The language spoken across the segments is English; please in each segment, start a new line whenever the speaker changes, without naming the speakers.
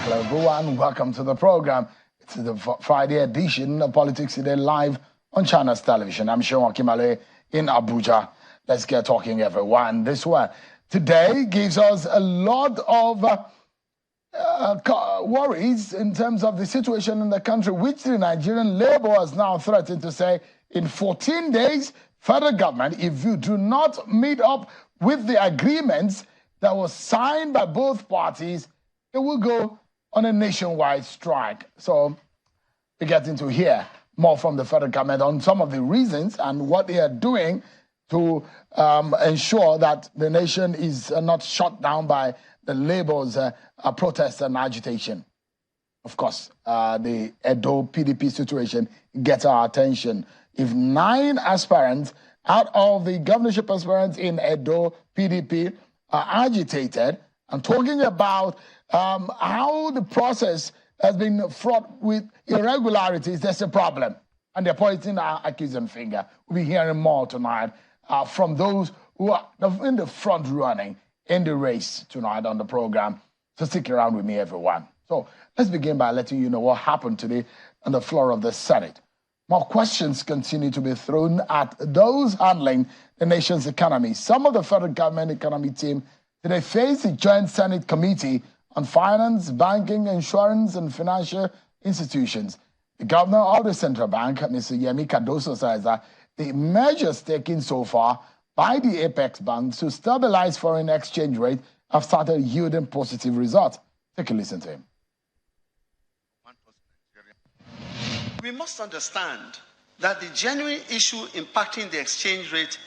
Hello, everyone. Welcome to the program. It's the Friday edition of Politics Today live on China's television. I'm Sean Kimale in Abuja. Let's get talking, everyone. This one today gives us a lot of worries in terms of the situation in the country, which the Nigerian Labour has now threatened to say in 14 days, federal government, if you do not meet up with the agreements that was signed by both parties, it will go on a nationwide strike. So we're getting to hear more from the federal government on some of the reasons and what they are doing to ensure that the nation is not shut down by the Labour's protests and agitation. Of course, the Edo PDP situation gets our attention. If 9 aspirants out of the governorship aspirants in Edo PDP are agitated and talking about how the process has been fraught with irregularities, there's a problem. And they're pointing our accusing finger. We'll be hearing more tonight from those who are in the front running in the race tonight on the program. So stick around with me, everyone. So let's begin by letting you know what happened today on the floor of the Senate. More questions continue to be thrown at those handling the nation's economy. Some of the federal government economy team today faced the Joint Senate Committee on Finance, Banking, Insurance, and Financial Institutions. The governor of the central bank, Mr. Yemi Cardoso, says that the measures taken so far by the Apex banks to stabilize foreign exchange rate have started yielding positive results. Take a listen to him.
We must understand that the genuine issue impacting the exchange rate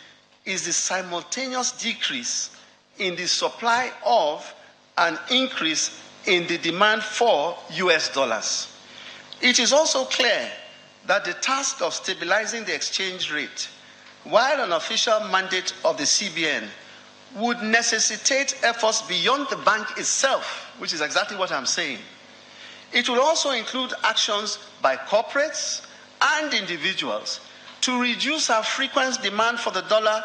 is the simultaneous decrease in the supply of and increase in the demand for US dollars. It is also clear that the task of stabilizing the exchange rate, while an official mandate of the CBN, would necessitate efforts beyond the bank itself, which is exactly what I'm saying. It will also include actions by corporates and individuals to reduce our frequent demand for the dollar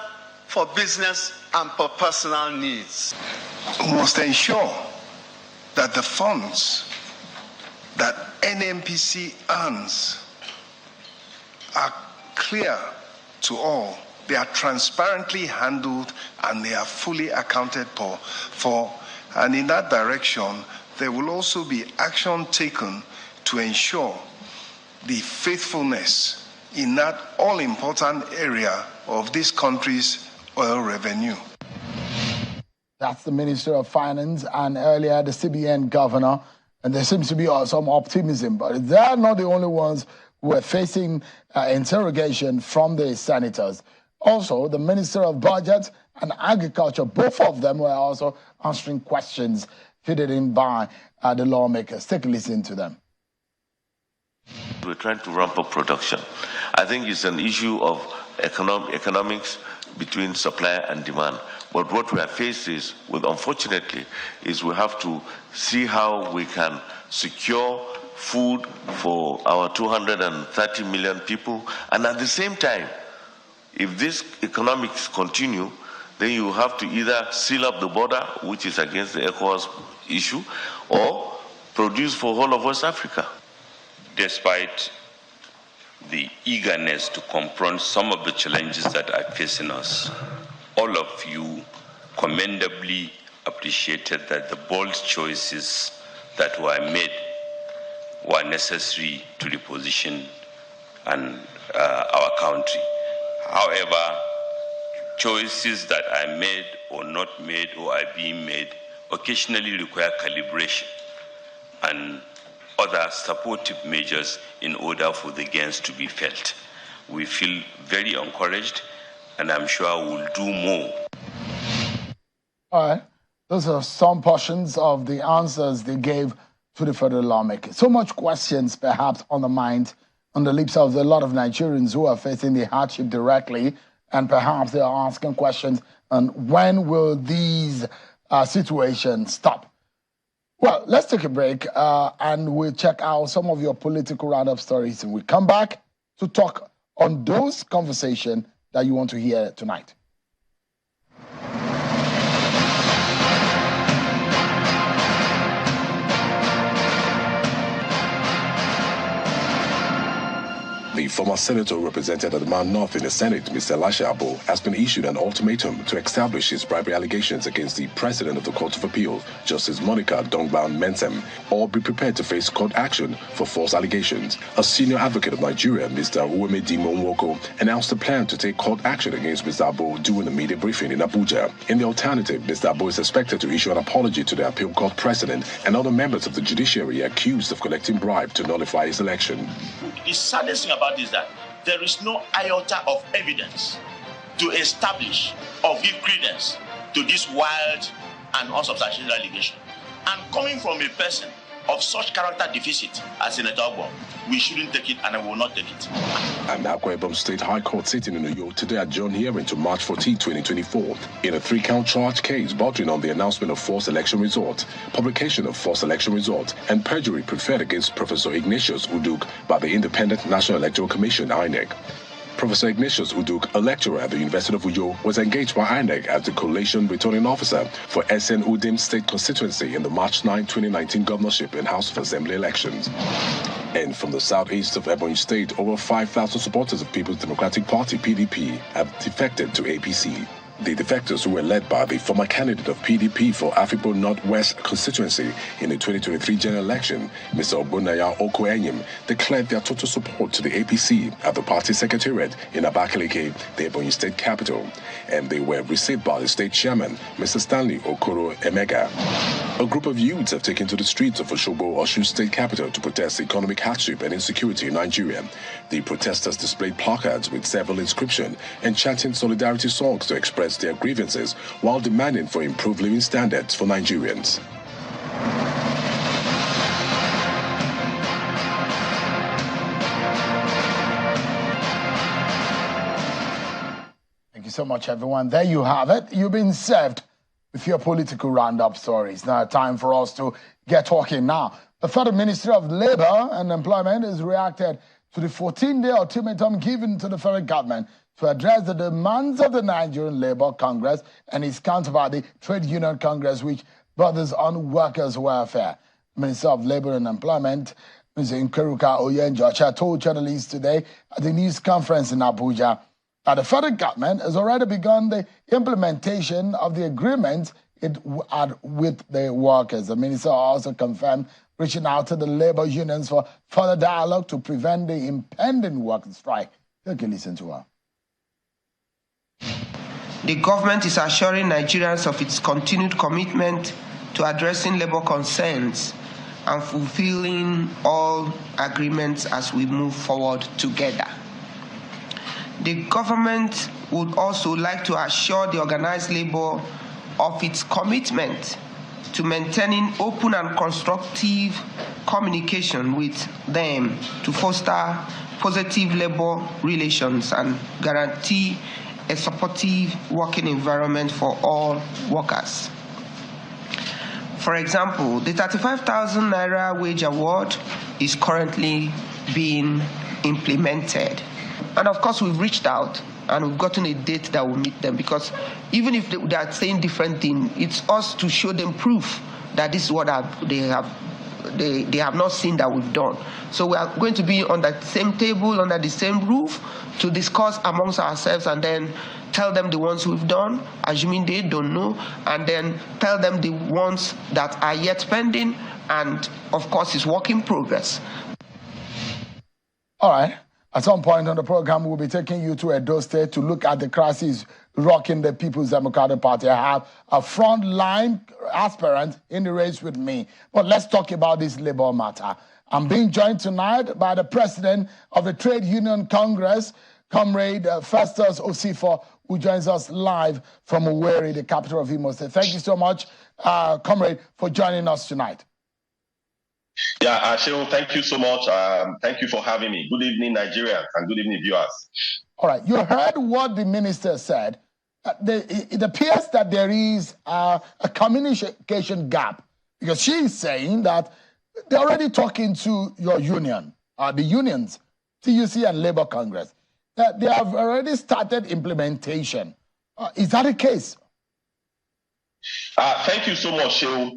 for business and for personal needs.
We must ensure that the funds that NMPC earns are clear to all. They are transparently handled and they are fully accounted for. And in that direction, there will also be action taken to ensure the faithfulness in that all-important area of this country's oil revenue.
That's the Minister of Finance and earlier the CBN governor. And there seems to be some optimism, but they're not the only ones who are facing interrogation from the senators. Also, the Minister of Budget and Agriculture, both of them were also answering questions fitted in by the lawmakers. Take a listen to them.
We're trying to ramp up production. I think it's an issue of economics between supply and demand. But what we are faced with, unfortunately, is we have to see how we can secure food for our 230 million people. And at the same time, if this economics continue, then you have to either seal up the border, which is against the ECOWAS issue, or produce for whole of West Africa.
Despite the eagerness to confront some of the challenges that are facing us, all of you commendably appreciated that the bold choices that were made were necessary to reposition our country. However, choices that are made or not made or are being made occasionally require calibration and other supportive measures in order for the gains to be felt. We feel very encouraged, and I'm sure we'll do more.
All right. Those are some portions of the answers they gave to the federal lawmakers. So much questions, perhaps, on the mind, on the lips of a lot of Nigerians who are facing the hardship directly, and perhaps they are asking questions on when will these situations stop. Well, let's take a break and we'll check out some of your political roundup stories, and we'll come back to talk on those conversations that you want to hear tonight.
The former senator who represented the Man North in the Senate, Mr. Elisha Abo, has been issued an ultimatum to establish his bribery allegations against the president of the Court of Appeal, Justice Monica Dongban Mensem, or be prepared to face court action for false allegations. A senior advocate of Nigeria, Mr. Uwemedimo Nwoko, announced a plan to take court action against Mr. Abo during a media briefing in Abuja. In the alternative, Mr. Abo is expected to issue an apology to the appeal court president and other members of the judiciary accused of collecting bribe to nullify his election.
The saddest thing about this is that there is no iota of evidence to establish or give credence to this wild and unsubstantiated allegation. And coming from a person of such character deficit as Senator Ogbo, we shouldn't take it and I will not take it.
And the Akwa Ibom State High Court sitting in New York today adjourned hearing to March 14, 2024 in a 3-count charge case bordering on the announcement of false election results, publication of false election results, and perjury preferred against Professor Ignatius Uduk by the Independent National Electoral Commission, INEC. Professor Ignatius Uduk, a lecturer at the University of Uyo, was engaged by INEC as the collation returning officer for SN Udim State constituency in the March 9, 2019 governorship and House of Assembly elections. And from the southeast of Ebonyi State, over 5,000 supporters of People's Democratic Party, PDP, have defected to APC. The defectors, who were led by the former candidate of PDP for Afipo Northwest constituency in the 2023 general election, Mr. Ogbonnaya Okoenyim, declared their total support to the APC at the party secretariat in Abakaliki, the Ebonyi State capital, and they were received by the state chairman, Mr. Stanley Okoro Emega. A group of youths have taken to the streets of Osogbo, Osun State capital, to protest economic hardship and insecurity in Nigeria. The protesters displayed placards with several inscriptions and chanting solidarity songs to express their grievances while demanding for improved living standards for Nigerians.
Thank you so much, everyone. There you have it. You've been served with your political roundup stories. Now, time for us to get talking now. The Federal Ministry of Labor and Employment has reacted to the 14-day ultimatum given to the federal government to address the demands of the Nigerian Labour Congress and its counterpart, the Trade Union Congress, which borders on workers' welfare. Minister of Labour and Employment, Mr. Nkeruka Oyenjocha, told journalists today at the news conference in Abuja that the federal government has already begun the implementation of the agreement it had with the workers. The minister also confirmed reaching out to the labour unions for further dialogue to prevent the impending worker strike. Take a listen to her.
The government is assuring Nigerians of its continued commitment to addressing labour concerns and fulfilling all agreements as we move forward together. The government would also like to assure the organized labour of its commitment to maintaining open and constructive communication with them to foster positive labour relations and guarantee a supportive working environment for all workers. For example, the 35,000 Naira wage award is currently being implemented. And of course, we've reached out and we've gotten a date that will meet them, because even if they are saying different things, it's us to show them proof that this is what they have not seen that we've done. So we are going to be on the same table, under the same roof, to discuss amongst ourselves and then tell them the ones we've done, assuming they don't know, and then tell them the ones that are yet pending, and of course it's work in progress.
All right. At some point on the program, we'll be taking you to Edo State to look at the crisis rocking the People's Democratic Party. I have a frontline aspirant in the race with me. But let's talk about this labor matter. I'm being joined tonight by the president of the Trade Union Congress, Comrade Festus Osifo, who joins us live from Owerri, the capital of Imo State. Thank you so much, Comrade, for joining us tonight.
Yeah, Ashil, thank you so much. Thank you for having me. Good evening, Nigerians, and good evening, viewers. All
right, you heard what the minister said. It appears that there is a communication gap, because she is saying that they're already talking to your union, the unions, TUC and Labour Congress, that they have already started implementation. Is that the case?
Thank you so much, Shehu.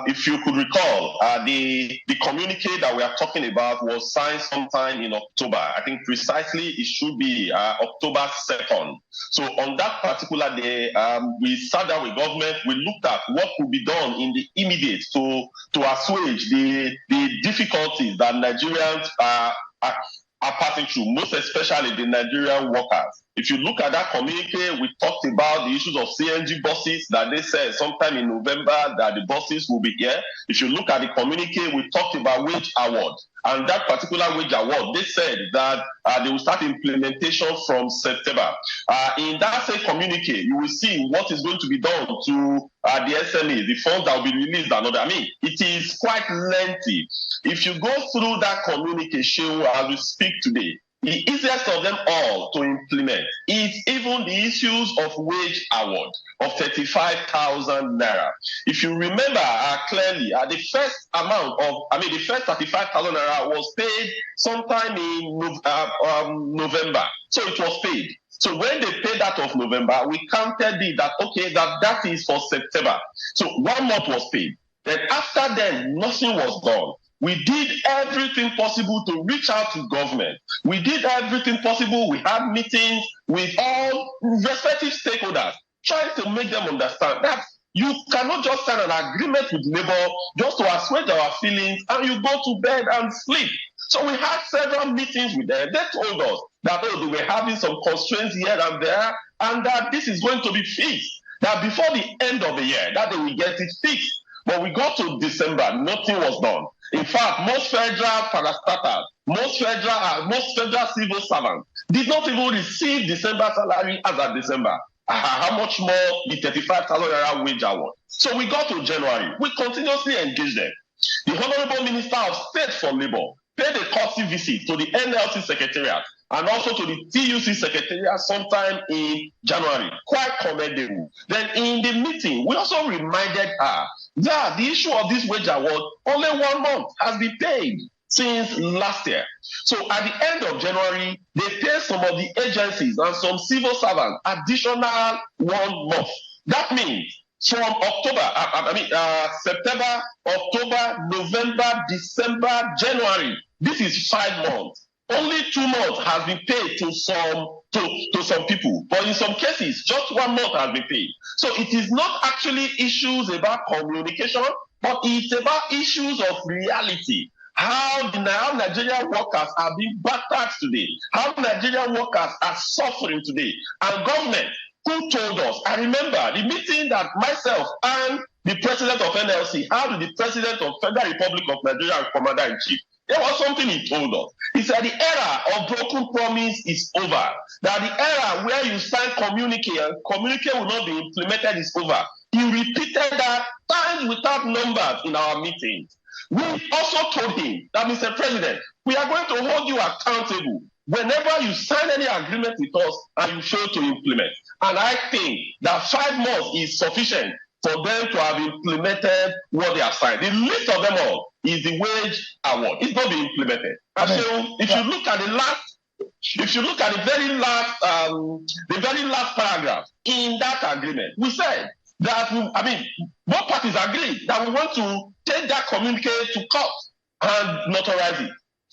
If you could recall, the communique that we are talking about was signed sometime in October. I think precisely it should be October 2nd. So on that particular day, we sat down with government. We looked at what could be done in the immediate to assuage the difficulties that Nigerians are passing through, most especially the Nigerian workers. If you look at that communique, we talked about the issues of CNG buses that they said sometime in November that the buses will be here. If you look at the communique, we talked about wage award. And that particular wage award, they said that they will start implementation from September. In that same communique, you will see what is going to be done to the SMEs, the funds that will be released and other. I mean, it is quite lengthy. If you go through that communication as we speak today, the easiest of them all to implement is even the issues of wage award of 35,000 naira. If you remember clearly, the first amount of, the first 35,000 naira was paid sometime in November. So it was paid. So when they paid that of November, we counted it that, okay, that is for September. So 1 month was paid. Then after then, nothing was done. We did everything possible to reach out to government. We did everything possible. We had meetings with all respective stakeholders, trying to make them understand that you cannot just sign an agreement with labor just to assuage our feelings and you go to bed and sleep. So we had several meetings with them. They told us that they were having some constraints here and there and that this is going to be fixed, that before the end of the year, that they will get it fixed. But we got to December, nothing was done. In fact, most federal parastatals, most federal civil servants did not even receive December salary as of December. How much more the 35,000 naira wage award? So we got to January. We continuously engaged them. The Honorable Minister of State for Labor paid a courtesy visit to the NLC Secretariat and also to the TUC Secretariat sometime in January. Quite commendable. Then in the meeting, we also reminded her that the issue of this wage award, only 1 month has been paid since last year. So at the end of January, they paid some of the agencies and some civil servants additional 1 month. That means from September, October, November, December, January, this is 5 months. Only 2 months has been paid to some people, but in some cases, just 1 month has been paid. So it is not actually issues about communication, but it's about issues of reality. How Nigerian workers are being battered today, how Nigerian workers are suffering today, and government who told us. I remember the meeting that myself and the president of NLC had with the president of Federal Republic of Nigeria and Commander-in-Chief. There was something he told us. He said the era of broken promise is over. That the era where you sign communique and communique will not be implemented is over. He repeated that times without numbers in our meetings. We also told him that, Mr. President, we are going to hold you accountable whenever you sign any agreement with us and you fail to implement. And I think that 5 months is sufficient for them to have implemented what they have signed. The least of them all is the wage award. It's not being implemented. And so if you look at the very last paragraph in that agreement, we said that both parties agreed that we want to take that communique to court and notarize it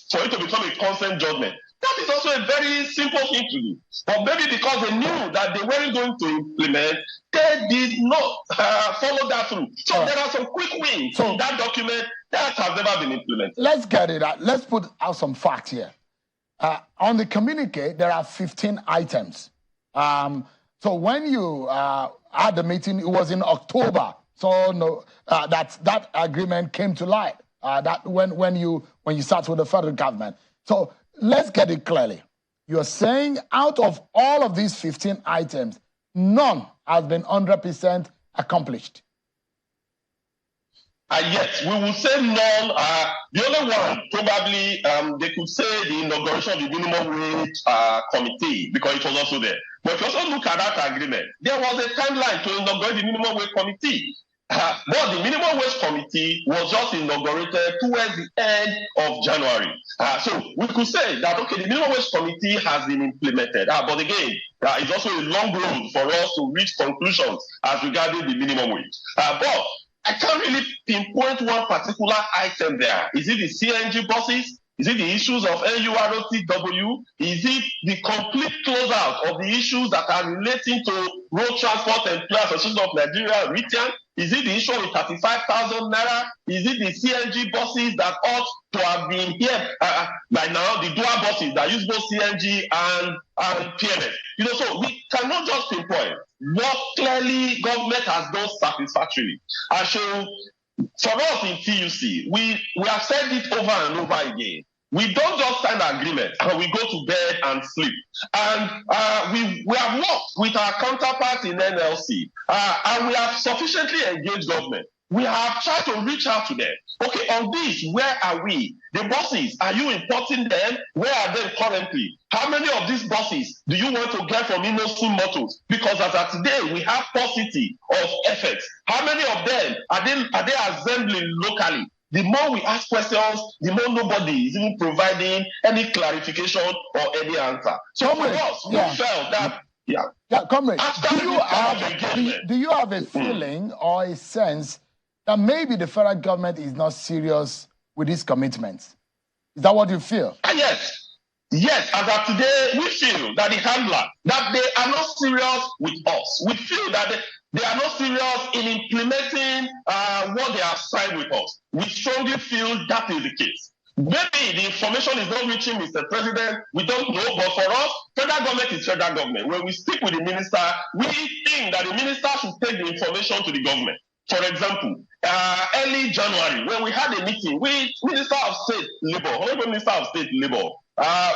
for it to become a consent judgment. That is also a very simple thing to do. But maybe because they knew that they weren't going to implement, they did not follow that through. So there are some quick wins in that document that have never been implemented.
Let's get it out. Let's put out some facts here. On the communique, there are 15 items. So when you had the meeting, it was in October. So no, that agreement came to light. That when you start with the federal government. So let's get it clearly. You're saying out of all of these 15 items, none has been 100% accomplished.
Yes, we will say none. The only one, probably, they could say the inauguration of the minimum wage committee, because it was also there. But if you also look at that agreement, there was a timeline to inaugurate the minimum wage committee. But the minimum wage committee was just inaugurated towards the end of January. So we could say that, okay, the minimum wage committee has been implemented. But again, it's also a long road for us to reach conclusions as regarding the minimum wage. But I can't really pinpoint one particular item there. Is it the CNG buses? Is it the issues of NUROTW? Is it the complete closeout of the issues that are relating to Road Transport Employers Association of Nigeria, RITIAN? Is it the issue of 35,000 naira? Is it the CNG buses that ought to have been here by now, the dual buses that use both CNG and PMS? So we cannot just pinpoint what clearly government has done satisfactorily. And so for us in TUC, we have said it over and over again. We don't just sign agreement and we go to bed and sleep. And we have worked with our counterparts in NLC and we have sufficiently engaged government. We have tried to reach out to them. Okay, on this, where are we? The buses, are you importing them? Where are they currently? How many of these buses do you want to get from Inosun Motors? Because as of today, we have paucity of effects. How many of them are they assembling locally? The more we ask questions, the more nobody is even providing any clarification or any answer. So for us, we felt that,
comrade, do you have a feeling or a sense that maybe the federal government is not serious with these commitments? Is that what you feel?
Yes, as of today, we feel that the handler, that they are not serious with us. We feel that they are not serious in implementing what they have signed with us. We strongly feel that is the case. Maybe the information is not reaching Mr. President, we don't know, but for us, federal government is federal government. When we speak with the minister, we think that the minister should take the information to the government. For example, early January, when we had a meeting with Minister of State Labor, Honorable Minister of State Labor,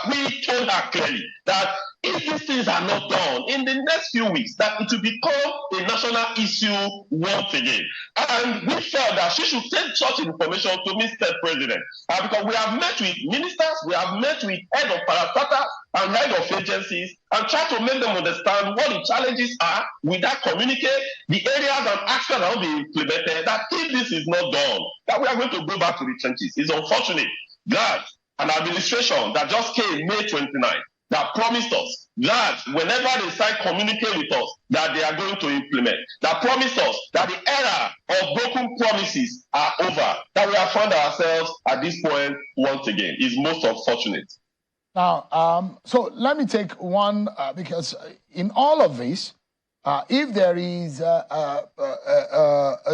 we told her clearly that if these things are not done in the next few weeks, that it will become a national issue once again. And we felt that she should take such information to Mr. President. Because we have met with ministers, we have met with head of parastatals and head of agencies and try to make them understand what the challenges are with that communique, the areas and actions that will be implemented, that if this is not done, that we are going to go back to the trenches. It's unfortunate that an administration that just came May 29, that promised us that whenever they start communicating with us, that they are going to implement, that promised us that the era of broken promises are over, that we have found ourselves at this point once again, is most unfortunate.
Now, so let me take one, because in all of this, if there is a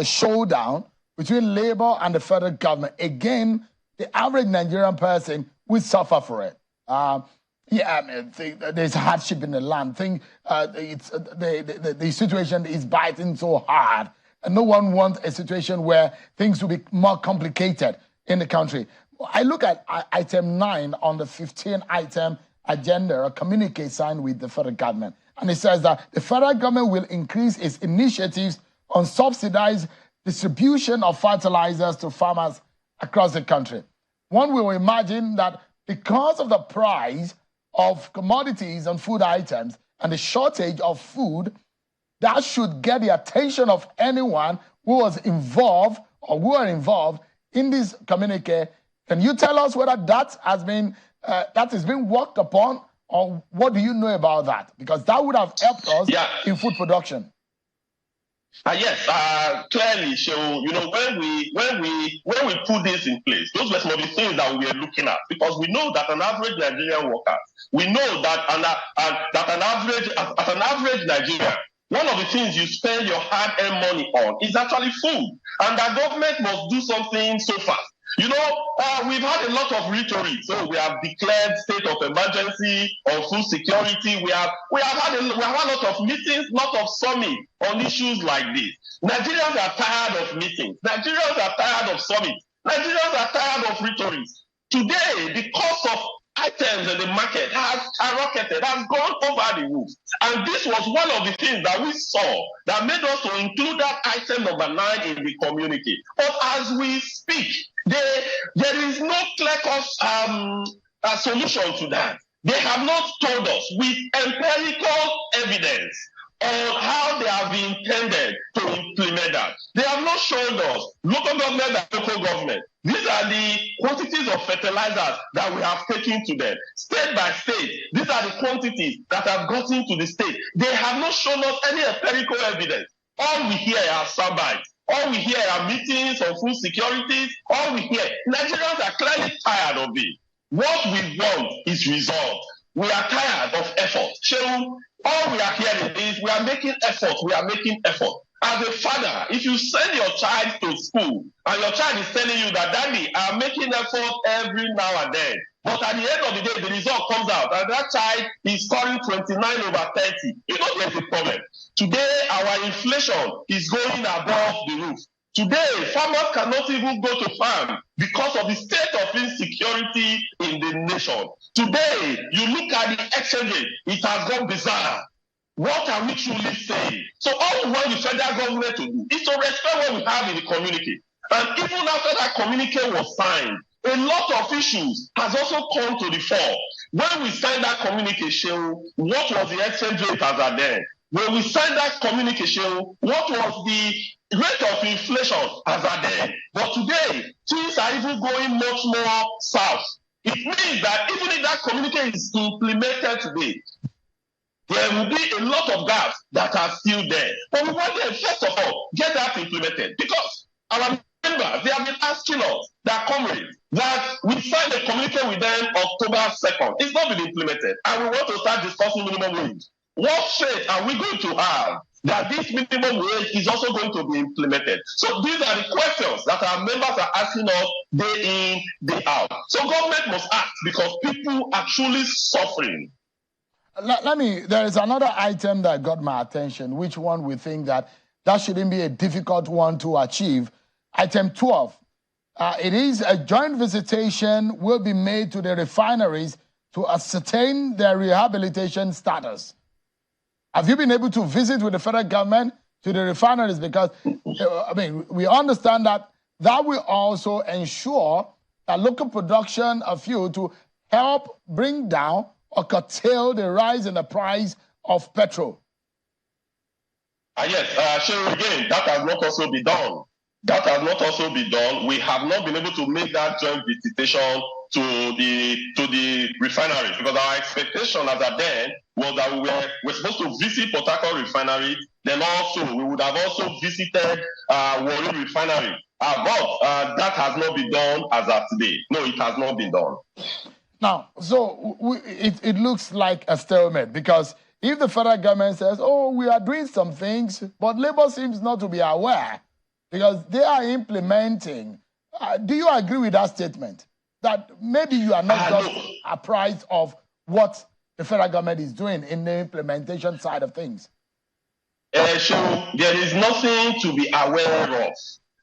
showdown between Labour and the federal government, again, the average Nigerian person will suffer for it. There's hardship in the land. The situation is biting so hard. And no one wants a situation where things will be more complicated in the country. I look at item 9 on the 15-item agenda, a communique signed with the federal government. And it says that the federal government will increase its initiatives on subsidized distribution of fertilizers to farmers across the country. One will imagine that because of the price of commodities and food items and the shortage of food, that should get the attention of anyone who was involved or who are involved in this communique. Can you tell us whether that has been worked upon, or what do you know about that? Because that would have helped us in food production.
Yes, clearly. So when we put this in place, those were some of the things that we were looking at, because we know that an average Nigerian worker, we know that an average Nigerian, one of the things you spend your hard-earned money on is actually food, and the government must do something so fast. We've had a lot of rhetoric. So we have declared state of emergency on food security. We have had a lot of meetings, lot of summits on issues like this. Nigerians are tired of meetings. Nigerians are tired of summits. Nigerians are tired of rhetoric. Today, the cost of items in the market has skyrocketed, has gone over the roof. And this was one of the things that we saw that made us to include that item number 9 in the community. But as we speak, there is no clear-cut solution to that. They have not told us with empirical evidence on how they have intended to implement that. They have not shown us, local government and local government. These are the quantities of fertilizers that we have taken to them. State by state, these are the quantities that have gotten to the state. They have not shown us any empirical evidence. All we hear are soundbites. All we hear are meetings on food security. All we hear, Nigerians are clearly tired of it. What we want is result. We are tired of effort. Shehu, all we are hearing is we are making effort. We are making effort. As a father, if you send your child to school and your child is telling you that, Daddy, I'm making effort every now and then, but at the end of the day, the result comes out and that child is scoring 29/30. You know there's a problem. Today, our inflation is going above the roof. Today, farmers cannot even go to farm because of the state of insecurity in the nation. Today, you look at the exchange rate, it has gone bizarre. What are we truly saying? So all we want the federal government to do is to respect what we have in the communique. And even after that communique was signed, a lot of issues has also come to the fore. When we signed that communication, what was the exchange rate as at then? When we signed that communication, what was the rate of inflation as at then? But today, things are even going much more south. It means that even if that communication is implemented today, there will be a lot of gaps that are still there. But we want them, first of all, get that implemented. Because our members, they have been asking us, that comrades, that we signed a communique with them October 2nd. It's not been implemented. And we want to start discussing minimum wage. What faith are we going to have that this minimum wage is also going to be implemented? So these are the questions that our members are asking us day in, day out. So government must act because people are truly suffering.
There is another item that got my attention, which one we think that shouldn't be a difficult one to achieve. Item 12. It is a joint visitation will be made to the refineries to ascertain their rehabilitation status. Have you been able to visit with the federal government to the refineries? Because, we understand that will also ensure a local production of fuel to help bring down or curtail the rise in the price of petrol.
Yes, Shehu, again, that has not also been done. That has not also been done. We have not been able to make that joint visitation to the refineries because our expectation as at then was that we were supposed to visit Port Harcourt refinery. Then also we would have also visited Warri refinery. But that has not been done as of today. No, it has not been done.
Now, so it looks like a stalemate because if the federal government says, oh, we are doing some things, but Labour seems not to be aware because they are implementing. Do you agree with that statement? That maybe you are not just apprised of what the federal government is doing in the implementation side of things?
So there is nothing to be aware of.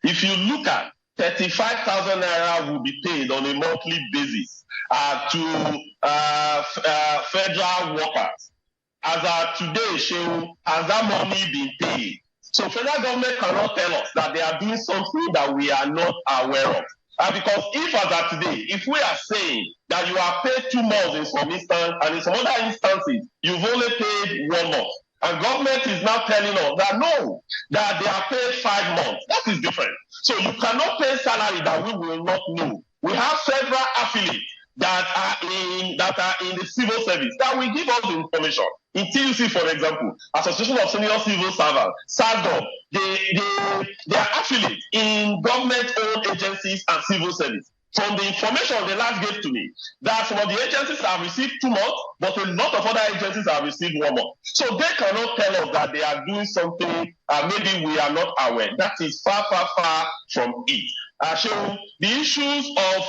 If you look at 35,000 naira will be paid on a monthly basis to federal workers. As of today, Shehu, has that money been paid? So federal government cannot tell us that they are doing something that we are not aware of. Because if as of today, if we are saying that you are paid 2 months in some instance, and in some other instances, you've only paid 1 month, and government is now telling us that no, that they are paid 5 months. That is different. So you cannot pay salary that we will not know. We have several affiliates that are in the civil service that will give us the information. In TUC, for example, Association of Senior Civil Servants, SAGOP, they are affiliates in government-owned agencies and civil service. From the information they last gave to me, that some of the agencies have received 2 months, but a lot of other agencies have received 1 month. So they cannot tell us that they are doing something maybe we are not aware. That is far, far, far from it. So the issues of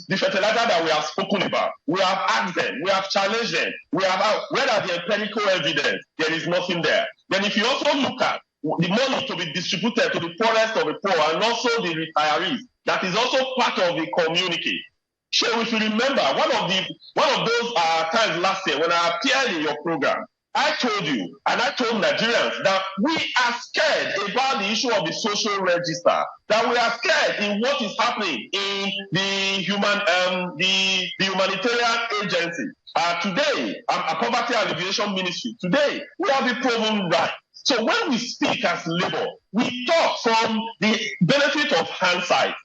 the fertilizer that we have spoken about, we have asked them, we have challenged them, we have asked, where are the empirical evidence? There is nothing there. Then if you also look at the money to be distributed to the poorest of the poor and also the retirees, that is also part of the community. So if you remember, one of those times last year when I appeared in your program, I told you, and I told Nigerians that we are scared about the issue of the social register, that we are scared in what is happening in the humanitarian agency. Today, a poverty alleviation ministry. Today, we have been proven right. So when we speak as Labour, we talk from the benefit of hindsight.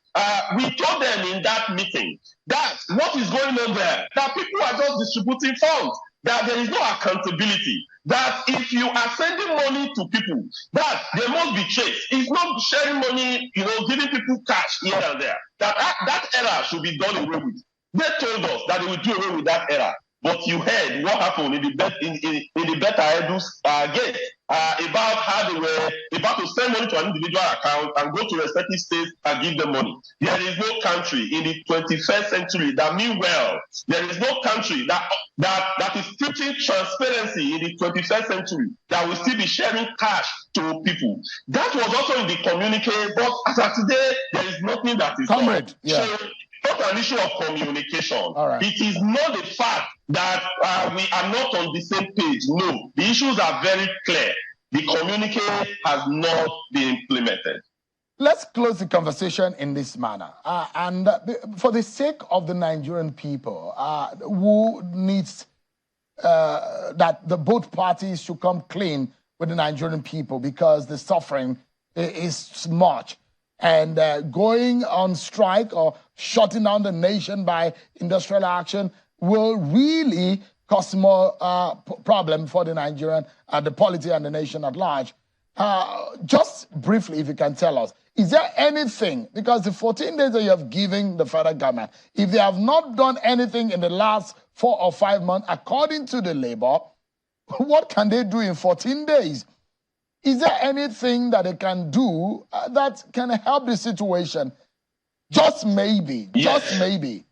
We told them in that meeting that what is going on there, that people are just distributing funds, that there is no accountability, that if you are sending money to people, that there must be trace. It's not sharing money, giving people cash here and there. That error should be done away with. They told us that they would do away with that error. But you heard what happened in the Beta Edu's gate about how they were about to send money to an individual account and go to respective states and give them money. There is no country in the 21st century that mean well. There is no country that is preaching transparency in the 21st century that will still be sharing cash to people. That was also in the communique, but as of today, there is nothing that is
Comrade, yeah.
So, it's not an issue of communication.
All right.
It is not the fact that we are not on the same page. No, the issues are very clear. The communique has not been implemented.
Let's close the conversation in this manner. For the sake of the Nigerian people who needs that both parties should come clean with the Nigerian people because the suffering is much. And going on strike or shutting down the nation by industrial action will really cause more problem for the Nigerian, the polity and the nation at large. Just briefly, if you can tell us, is there anything, because the 14 days that you have given the federal government, if they have not done anything in the last 4 or 5 months, according to the Labour, what can they do in 14 days? Is there anything that they can do that can help the situation? Just maybe.
Yes.
Just maybe.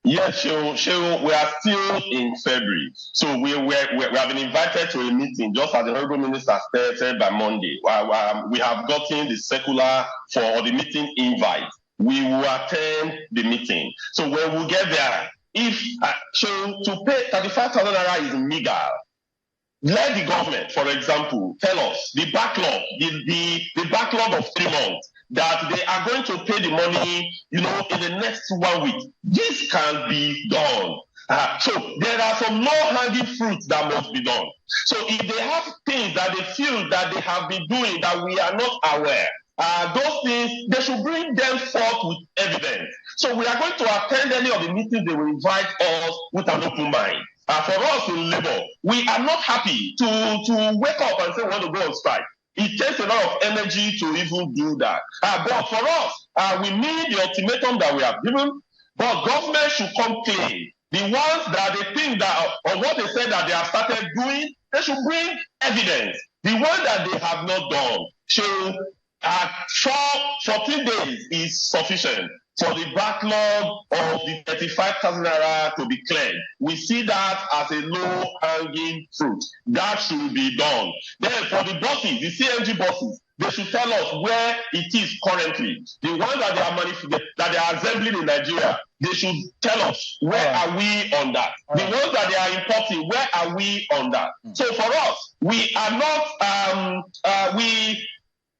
Yes, Shehu, we are still in February. So we have been invited to a meeting, just as the Honorable Minister said by Monday. We have gotten the circular for the meeting invite. We will attend the meeting. So when we get there, to pay 35,000 naira is meager. Let the government, for example, tell us the backlog, the backlog of 3 months, that they are going to pay the money, in the next 1 week. This can be done. So there are some low-hanging fruits that must be done. So if they have things that they feel that they have been doing that we are not aware, those things, they should bring them forth with evidence. So we are going to attend any of the meetings they will invite us with an open mind. For us in Labour, we are not happy to wake up and say we want to go on strike. It takes a lot of energy to even do that. But for us, we need the ultimatum that we have given, but government should come clean. The ones that they think that, or what they said that they have started doing, they should bring evidence. The one that they have not done should, 14 days is sufficient for the backlog of the 35,000 naira to be cleared. We see that as a low-hanging fruit. That should be done. Then for the buses, the CNG buses, they should tell us where it is currently. The ones that they are assembling in Nigeria, they should tell us where are we on that. The ones that they are importing, where are we on that? So for us, we are not,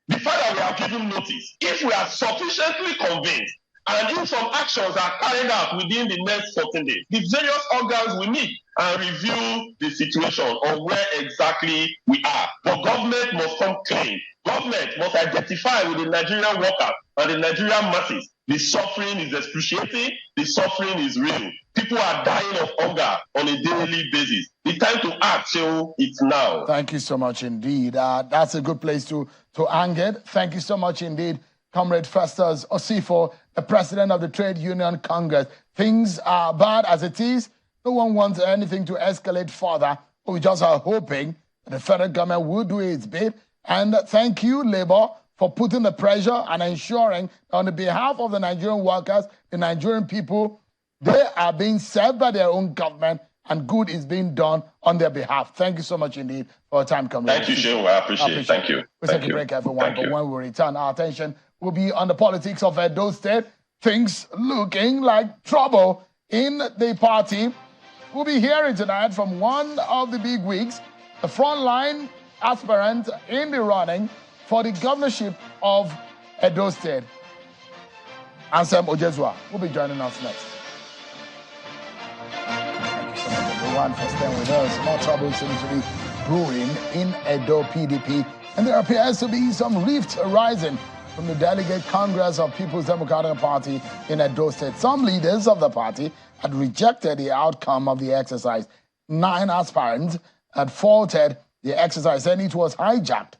the fact that we have given notice, if we are sufficiently convinced, and if some actions are carried out within the next 14 days, the various organs will meet and review the situation on where exactly we are. But government must come clean. Government must identify with the Nigerian workers and the Nigerian masses. The suffering is excruciating. The suffering is real. People are dying of hunger on a daily basis. The time to act, so it's now.
Thank you so much indeed. That's a good place to hang it. Thank you so much indeed, Comrade Festus Osifo, the President of the Trade Union Congress. Things are bad as it is. No one wants anything to escalate further. We just are hoping that the federal government will do its bit. And thank you, Labour, for putting the pressure and ensuring that on the behalf of the Nigerian workers, the Nigerian people, they are being served by their own government and good is being done on their behalf. Thank you so much indeed for your time, Comrade.
Thank you, Shehu. I appreciate it. Thank you.
We'll take a break, everyone. But when we return, our attention will be on the politics of Edo State. Things looking like trouble in the party. We'll be hearing tonight from one of the big wigs, the frontline aspirant in the running for the governorship of Edo State. Ansem Ojezwa will be joining us next. Thank you so much, everyone, for staying with us. More trouble seems to be brewing in Edo PDP, and there appears to be some rift arising from the Delegate Congress of People's Democratic Party in Edo State. Some leaders of the party had rejected the outcome of the exercise. 9 aspirants had faulted the exercise, saying it was hijacked.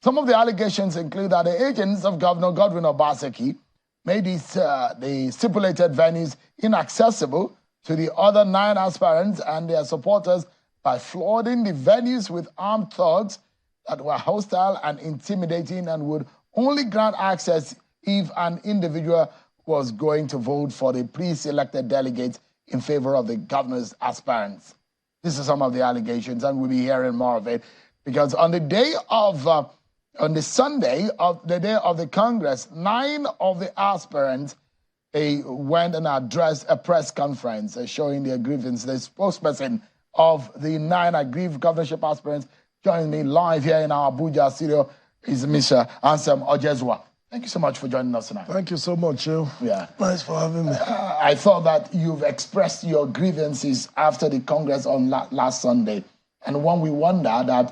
Some of the allegations include that the agents of Governor Godwin Obaseki made the stipulated venues inaccessible to the other 9 aspirants and their supporters by flooding the venues with armed thugs that were hostile and intimidating and would only grant access if an individual was going to vote for the pre-selected delegates in favor of the governor's aspirants. These are some of the allegations, and we'll be hearing more of it because on the day of on the Sunday of the day of the Congress, 9 of the aspirants went and addressed a press conference showing their grievance. The spokesperson of the 9 aggrieved governorship aspirants joining me live here in our Abuja studio is Mr. Ansem Ojezwa. Thank you so much for joining us tonight.
Thank you so much, Joe.
Yeah.
Nice for having me.
I thought that you've expressed your grievances after the Congress on last Sunday. And when we wonder that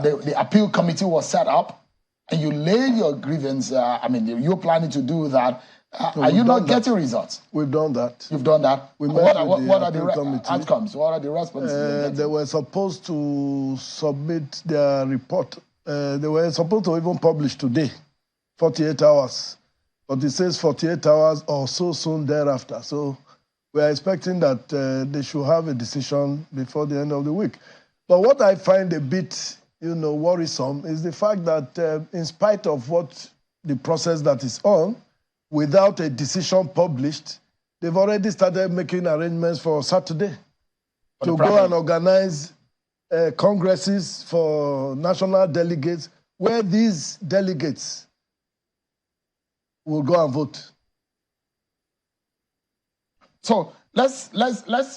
the appeal committee was set up, and you laid your grievance, you're planning to do that. Are you not getting results?
We've done that.
You've done that? What are the outcomes? What are the responses?
They were supposed to submit their report. They were supposed to even publish today, 48 hours. But it says 48 hours or so soon thereafter. So we are expecting that they should have a decision before the end of the week. But what I find a bit worrisome is the fact that in spite of what the process that is on, without a decision published, they've already started making arrangements for Saturday to go and organize congresses for national delegates where these delegates will go and vote. So let's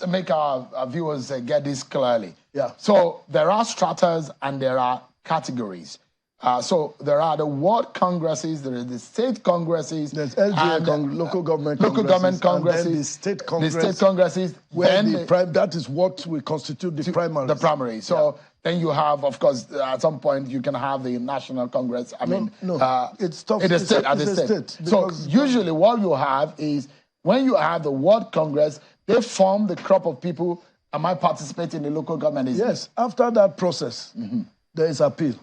make our viewers get this clearly. Yeah. So there are stratas and there are categories. So there are the ward congresses, there are the state congresses, there's LGA local government congresses, and then the state congresses. Where that is what will constitute the primaries. The primary. So then you have, of course, at some point you can have the national congress. It's tough. It is state. So usually what you have is when you have the ward congress, they form the crop of people. Am I participating in the local government? Yes. After that process, there is appeal.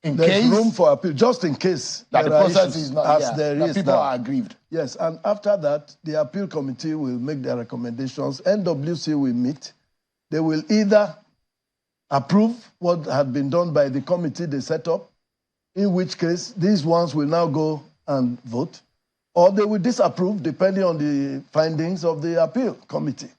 There's room for appeal, just in case that the process is not that people are aggrieved. Yes, and after that, the appeal committee will make their recommendations. NWC will meet. They will either approve what had been done by the committee they set up, in which case these ones will now go and vote, or they will disapprove depending on the findings of the appeal committee.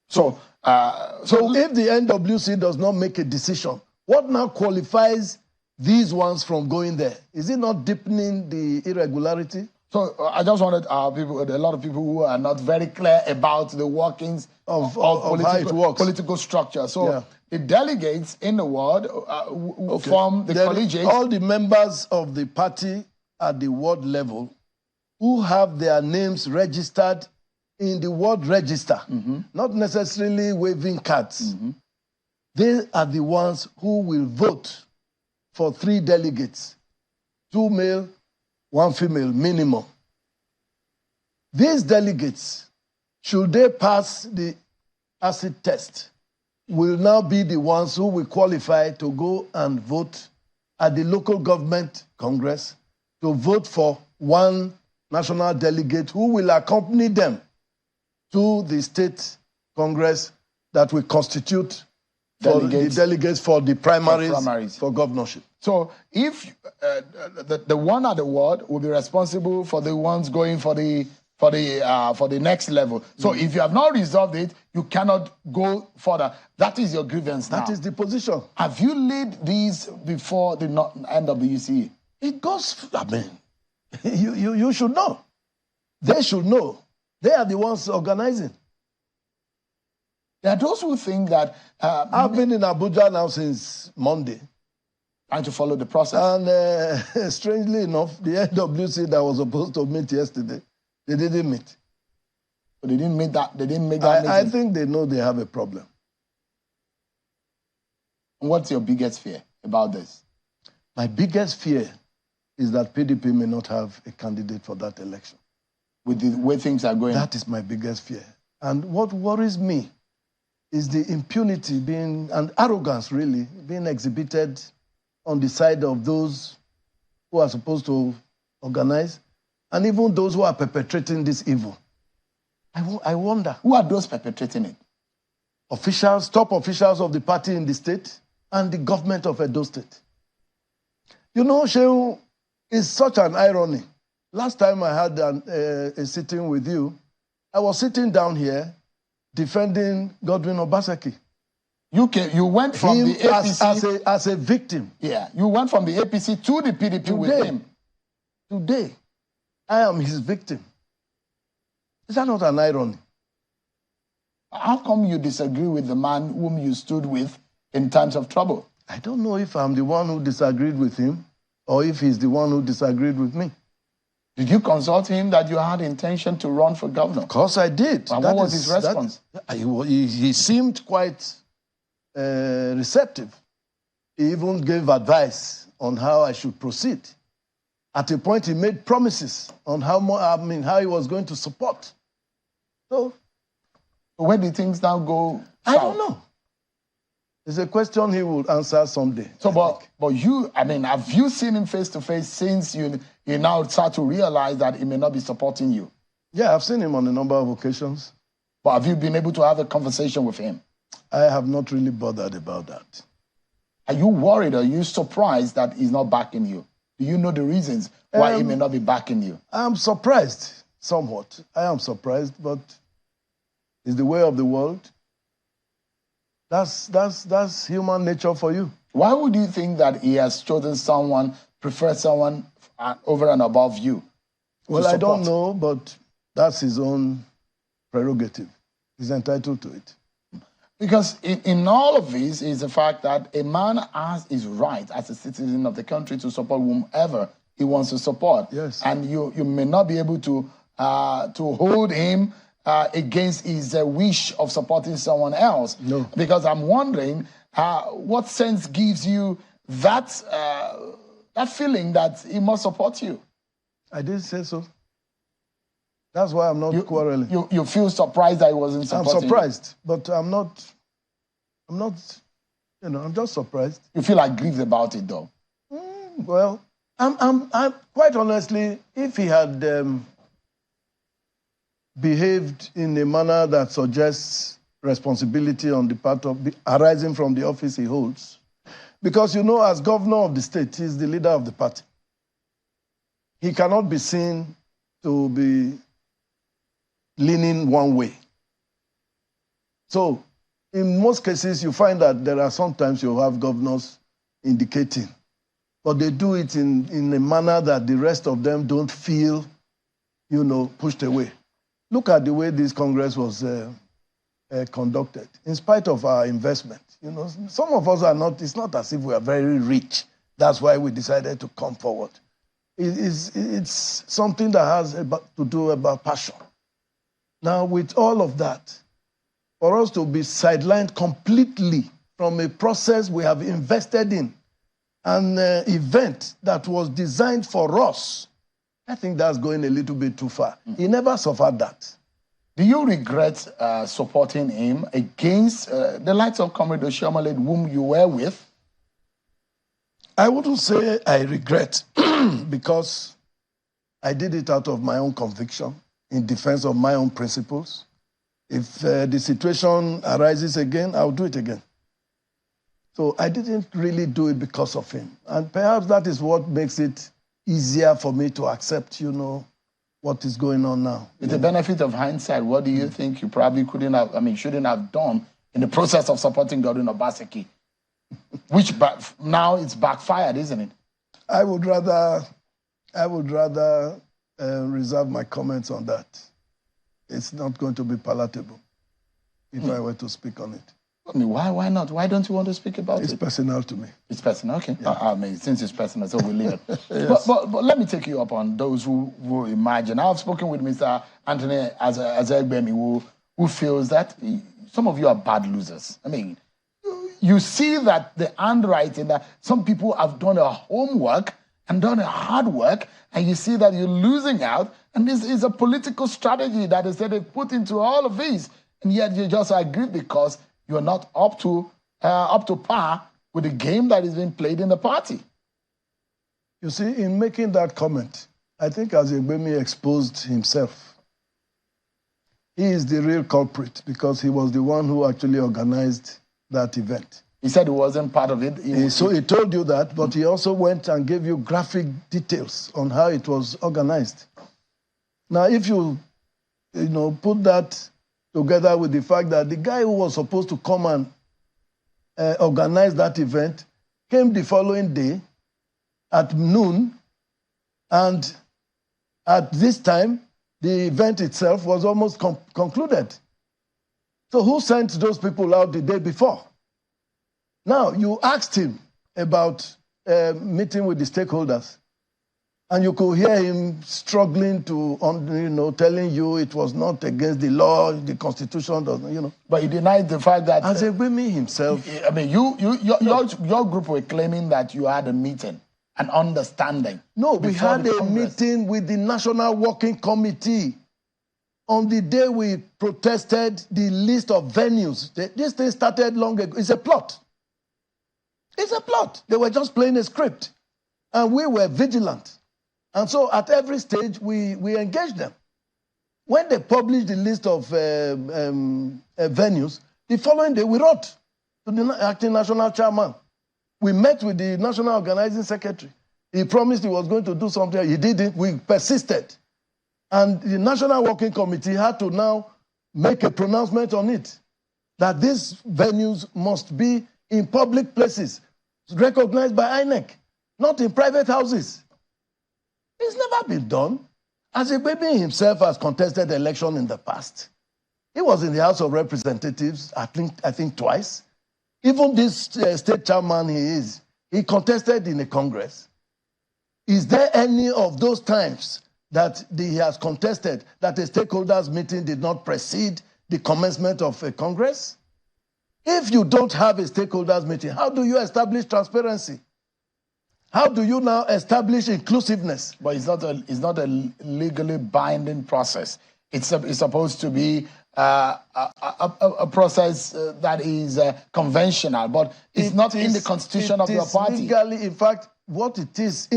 So if the NWC does not make a decision, what now qualifies these ones from going there? Is it not deepening the irregularity? So I just wanted a lot of people who are not very clear about the workings of political structure. So the delegates in the ward form the collegiate. All the members of the party at the ward level who have their names registered in the ward register, not necessarily waving cards. They are the ones who will vote for 3 delegates, 2 male, 1 female minimum. These delegates, should they pass the acid test, will now be the ones who will qualify to go and vote at the local government congress to vote for 1 national delegate who will accompany them to the state congress that will constitute the delegates for the primaries for governorship. So if the one at the ward will be responsible for the ones going for the next level. So if you have not resolved it, you cannot go further. That is your grievance now. That is the position. Have you laid these before the NWC? It goes, you should know. They should know. They are the ones organizing.
There are those who think that...
I've been in Abuja now since Monday.
Trying to follow the process.
And strangely enough, the NWC that was supposed to meet yesterday, they didn't meet.
But they didn't make that meeting?
I think they know they have a problem.
What's your biggest fear about this?
My biggest fear is that PDP may not have a candidate for that election.
With the way things are going?
That is my biggest fear. And what worries me is the impunity and arrogance, really, being exhibited on the side of those who are supposed to organize, and even those who are perpetrating this evil. I wonder.
Who are those perpetrating it?
Officials, top officials of the party in the state, and the government of Edo State. You know, Shehu, it's such an irony. Last time I had a sitting with you, I was sitting down here defending Godwin Obaseki.
You went from the APC...
As a victim.
Yeah, you went from the APC to the PDP with him.
Today, I am his victim. Is that not an irony?
How come you disagree with the man whom you stood with in times of trouble?
I don't know if I'm the one who disagreed with him or if he's the one who disagreed with me.
Did you consult him that you had intention to run for governor?
Of course I did.
And what was his response?
He seemed quite receptive. He even gave advice on how I should proceed. At a point, he made promises on how he was going to support. So,
where do things now go
south? I don't know. It's a question he will answer someday.
So, but you, have you seen him face to face since you now start to realize that he may not be supporting you?
Yeah, I've seen him on a number of occasions.
But have you been able to have a conversation with him?
I have not really bothered about that.
Are you worried or are you surprised that he's not backing you? Do you know the reasons why he may not be backing you?
I'm surprised, somewhat. I am surprised, but it's the way of the world. That's human nature for you.
Why would you think that he has chosen someone, preferred someone over and above you?
Well, I don't know, but that's his own prerogative. He's entitled to it.
Because in all of this is the fact that a man has his right as a citizen of the country to support whomever he wants to support.
Yes.
And you may not be able to hold him against his wish of supporting someone else.
No.
Because I'm wondering what sense gives you that feeling that he must support you?
I didn't say so. That's why I'm not quarreling.
You feel surprised that he wasn't supporting
I'm surprised, but I'm not, I'm just surprised.
You feel aggrieved about it, though?
Well, I'm quite honestly, if he had behaved in a manner that suggests responsibility on the part of arising from the office he holds, because, as governor of the state, he's the leader of the party. He cannot be seen to be leaning one way. So, in most cases, you find that there are sometimes you have governors indicating, but they do it in a manner that the rest of them don't feel, pushed away. Look at the way this Congress was conducted. In spite of our investment, some of us are not, it's not as if we are very rich. That's why we decided to come forward. It's something that has to do about passion. Now, with all of that, for us to be sidelined completely from a process we have invested in, an event that was designed for us, I think that's going a little bit too far. He never suffered that.
Do you regret supporting him against the likes of Comrade Oshiomhole, whom you were with?
I wouldn't say I regret, because I did it out of my own conviction, in defense of my own principles. If the situation arises again, I'll do it again. So I didn't really do it because of him. And perhaps that is what makes it easier for me to accept, what is going on now.
With the benefit of hindsight, what do you think you probably shouldn't have done in the process of supporting Godwin Obaseki? Which now it's backfired, isn't it?
I would rather reserve my comments on that. It's not going to be palatable. if I were to speak on it.
I mean, why not? Why don't you want to speak about it?
It's personal to me.
It's personal, okay.
Yeah.
I mean, since it's personal, so we'll leave it.
Yes.
but let me take you up on those who imagine. I've spoken with Mr. Anthony Azegbemi, who feels that some of you are bad losers. I mean, you see that the handwriting, that some people have done a homework and done a hard work, and you see that you're losing out, and this is a political strategy that is put into all of these, and yet you just agree because you're not up to par with the game that is being played in the party.
You see, in making that comment, I think Azegbemi exposed himself. He is the real culprit because he was the one who actually organized that event.
He said he wasn't part of it.
So he told you that, but he also went and gave you graphic details on how it was organized. Now, if you put that together with the fact that the guy who was supposed to come and organize that event came the following day at noon, and at this time, the event itself was almost concluded. So who sent those people out the day before? Now, you asked him about meeting with the stakeholders, and you could hear him struggling to, telling you it was not against the law, the Constitution doesn't,
But he denied the fact that...
Azegbemi himself...
I mean, your group were claiming that you had a meeting, an understanding.
No, we had a meeting with the National Working Committee on the day we protested the list of venues. This thing started long ago. It's a plot. It's a plot. They were just playing a script. And we were vigilant. And so at every stage, we engaged them. When they published the list of venues, the following day we wrote to the acting national chairman. We met with the national organizing secretary. He promised he was going to do something. He didn't. We persisted. And the National Working Committee had to now make a pronouncement on it, that these venues must be in public places, recognized by INEC, not in private houses. It's never been done. Azegbemi himself has contested election in the past. He was in the House of Representatives, I think twice. Even this state chairman he contested in the Congress. Is there any of those times that he has contested that a stakeholders meeting did not precede the commencement of a Congress? If you don't have a stakeholders meeting, how do you establish transparency? How do you now establish inclusiveness?
But it's not a legally binding process. It's supposed to be a process that is conventional, but it's not in the constitution of your party.
Legally, in fact, what it is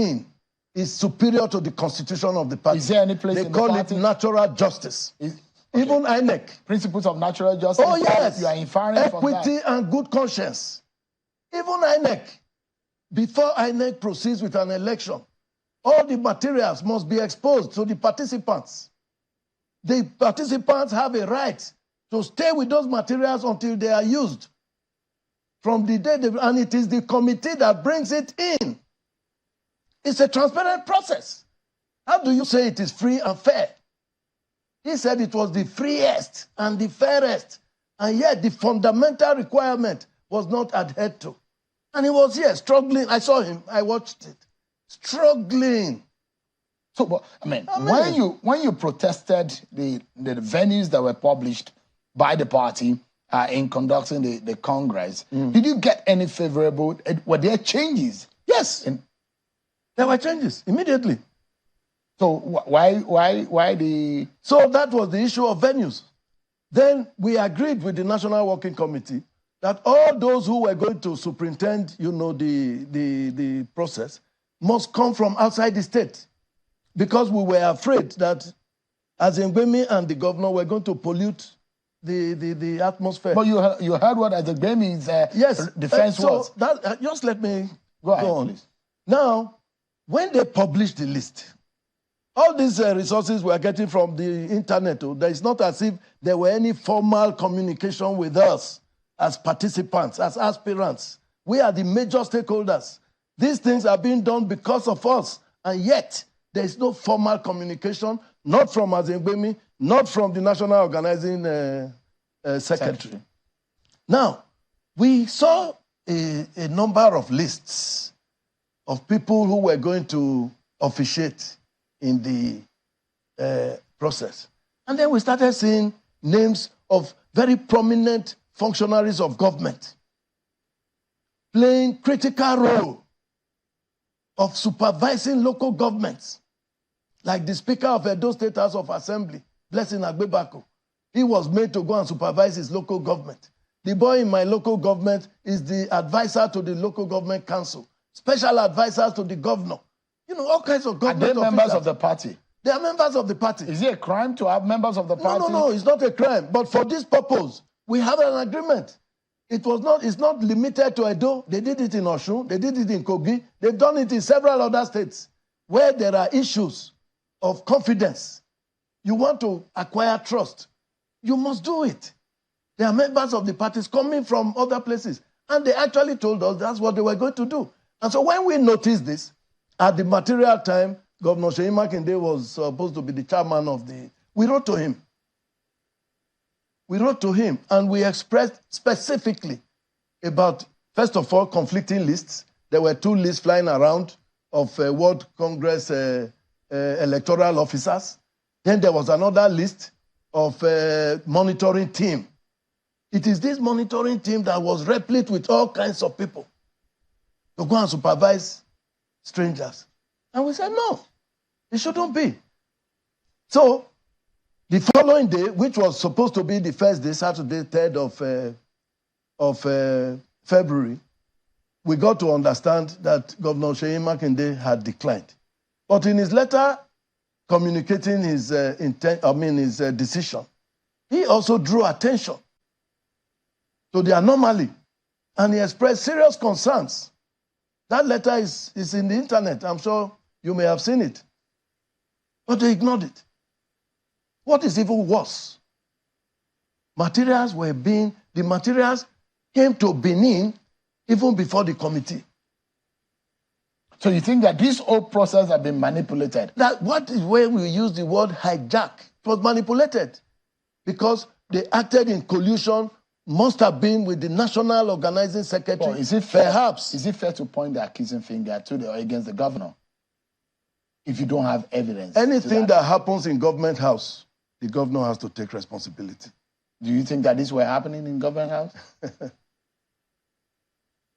is superior to the constitution of the party.
Is there any place in the party?
They call it natural justice. Even INEC.
Principles of natural justice.
Oh, yes.
You are inferring
equity and good conscience. Even INEC. Before INEC proceeds with an election, all the materials must be exposed to the participants. The participants have a right to stay with those materials until they are used. From the day and it is the committee that brings it in. It's a transparent process. How do you say it is free and fair? He said it was the freest and the fairest, and yet the fundamental requirement was not adhered to. And he was here struggling. I saw him. I watched it. Struggling.
So, but, I mean, when you protested the venues that were published by the party in conducting the Congress, did you get any favorable? Were there changes?
Yes. There were changes immediately.
So why the?
So that was the issue of venues. Then we agreed with the National Working Committee that all those who were going to superintend, the process must come from outside the state, because we were afraid that Azegbemi and the governor were going to pollute the atmosphere.
But you heard what Azegbemi's defense was.
That, just let me
go ahead,
on.
Please.
Now, when they published the list, all these resources we are getting from the internet. It's not as if there were any formal communication with us as participants, as aspirants. We are the major stakeholders. These things are being done because of us, and yet there is no formal communication, not from Azegbemi, not from the National Organizing secretary. Now, we saw a number of lists of people who were going to officiate in the process. And then we started seeing names of very prominent functionaries of government playing critical role of supervising local governments, like the Speaker of Edo State House of Assembly, Blessing Agbebako. He was made to go and supervise his local government. The boy in my local government is the advisor to the local government council, special advisors to the governor. You know, all kinds of government officials.
Are they members of the party?
They are members of the party.
Is it a crime to have members of the party?
No, it's not a crime. But for this purpose, we have an agreement. It's not limited to Edo. They did it in Osun. They did it in Kogi. They've done it in several other states where there are issues of confidence. You want to acquire trust. You must do it. They are members of the parties coming from other places. And they actually told us that's what they were going to do. And so when we noticed this, at the material time, Governor Seyi Makinde was supposed to be the chairman of the... We wrote to him. We wrote to him and we expressed specifically about, first of all, conflicting lists. There were 2 lists flying around of World Congress electoral officers. Then there was another list of monitoring team. It is this monitoring team that was replete with all kinds of people to go and supervise strangers. And we said, no, it shouldn't be. So the following day, which was supposed to be the first day, Saturday, 3rd of February, we got to understand that Governor Seyi Makinde had declined. But in his letter communicating his decision, he also drew attention to the anomaly, and he expressed serious concerns. That letter is in the internet. I'm sure you may have seen it. But they ignored it. What is even worse? The materials came to Benin even before the committee.
So you think that this whole process has been manipulated?
That what is where we use the word hijack? It was manipulated because they acted in collusion, must have been with the National Organizing Secretary.
Well, is it fair,
perhaps?
Is it fair to point the accusing finger against the governor if you don't have evidence?
Anything that happens in government house, the governor has to take responsibility.
Do you think that this were happening in government house?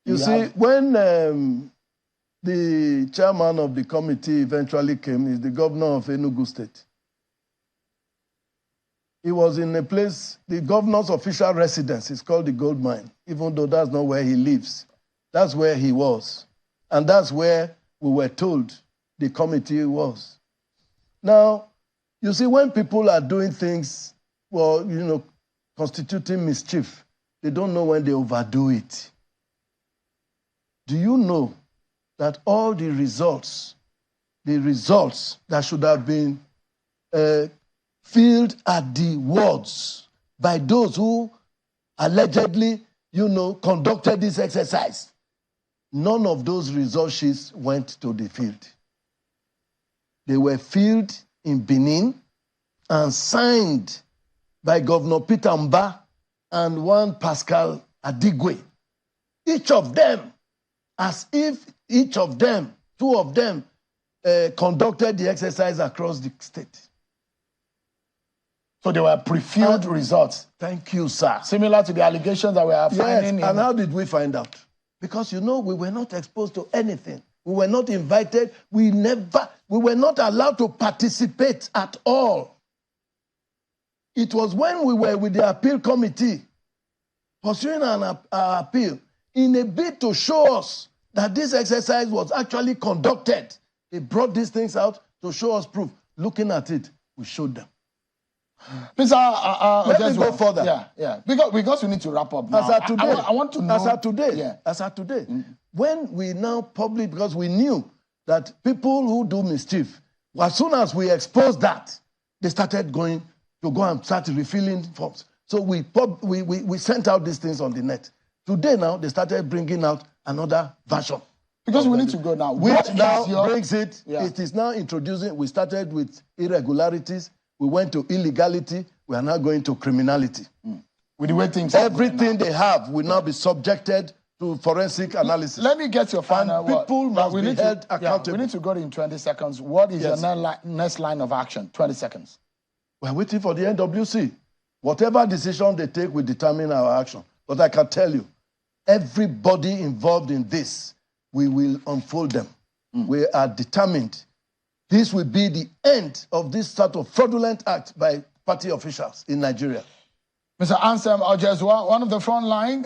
You see, when the chairman of the committee eventually came, is the governor of Enugu State. He was in a place, the governor's official residence is called the Gold Mine, even though that's not where he lives. That's where he was. And that's where we were told the committee was. Now, you see, when people are doing things, well, you know, constituting mischief, they don't know when they overdo it. Do you know that all the results that should have been filled at the wards by those who allegedly, you know, conducted this exercise, none of those result sheets went to the field. They were filled in Benin and signed by Governor Peter Mba and one Pascal Adigwe. Each of them, as if each of them, 2 of them, conducted the exercise across the state.
So they were pre-filled results.
Thank you, sir.
Similar to the allegations that we are finding.
Yes, and how did we find out? Because, you know, we were not exposed to anything. We were not invited. We were not allowed to participate at all. It was when we were with the appeal committee pursuing our appeal in a bid to show us that this exercise was actually conducted. They brought these things out to show us proof. Looking at it, we showed them.
Please,
let me go further.
Yeah. Because we need to wrap up now.
As at today,
I want to know.
As at today, when we now publish, because we knew that people who do mischief, as soon as we exposed that, they started going to go and start refilling forms. So we sent out these things on the net. Today now, they started bringing out another version.
Because we need to go now.
Which now brings it, it is now introducing, we started with irregularities, we went to illegality, we are now going to criminality.
with the way things are
everything they have will now be subjected to forensic analysis.
Let me get your final word.
People must be held accountable.
We need to go in 20 seconds. What is your next line of action? 20 seconds.
We're waiting for the NWC. Whatever decision they take will determine our action. But I can tell you, everybody involved in this, we will unfold them. We are determined. This will be the end of this sort of fraudulent act by party officials in Nigeria.
Mr. Ansem Ojezwa, one of the frontline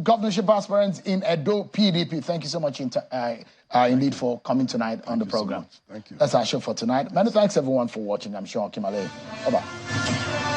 governorship aspirants in Edo PDP. Thank you so much indeed for coming tonight on the program.
So thank you.
That's our show for tonight. Many thanks everyone for watching. I'm Sean Kimale. Bye-bye.